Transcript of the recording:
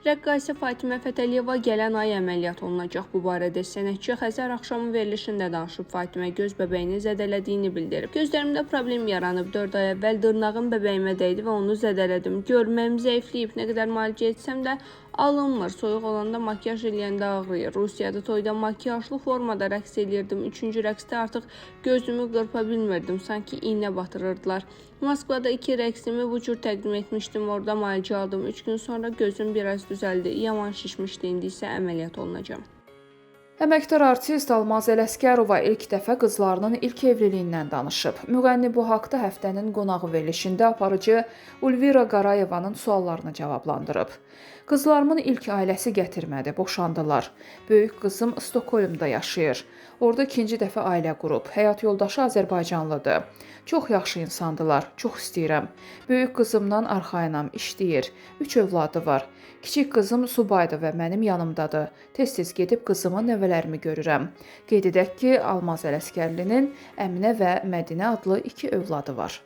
Rəqqasə Fatimə Fətəliyeva gələn ay əməliyyat olunacaq. Bu barədə sənətçi Xəzər axşamı verilişində danışıb. Fatimə göz bəbəyini zədələdiyini bildirib. Gözlərimdə problem yaranıb. 4 ay əvvəl dırnağım bəbəyimə dəydi və onu zədələdim. Görməyim zəifləyib. Nə qədər müalicə etsəm də alınmır. Soyuq olanda makyaj eləyəndə ağrıyır. Rusiyada toyda makyajlı formada rəqs eləyirdim. 3-cü rəqsdə artıq gözümü qırpa bilmirdim. Sanki iynə batırırdılar. Moskvada 2 rəqsimi bu cür təqdim etmişdim. Orada müalicə aldım. 3 gün sonra gözüm biraz düzəldi. Yaman şişmişdi. İndi isə əməliyyat olunacağım. Əməkdar artist Almaz Ələsgərova ilk dəfə qızlarının ilk evliliyindən danışıb. Müğənni bu haqda həftənin qonağı verilişində aparıcı Ulvira Qarayevanın suallarını cavablandırıb. Qızlarımın ilk ailəsi gətirmədi, boşandılar. Böyük qızım Stokholmda yaşayır. Orada ikinci dəfə ailə qurub. Həyat yoldaşı Azərbaycanlıdır. Çox yaxşı insandılar, çox istəyirəm. Böyük qızımdan arxayınam, işləyir. 3 övladı var. Kiçik qızım subaydır və mənim yanımdadır. Tez-tez gedib qızımı, nəvələrimi görürəm. Qeyd edək ki, Almaz Ələsgərlinin Əminə və Mədinə adlı 2 övladı var.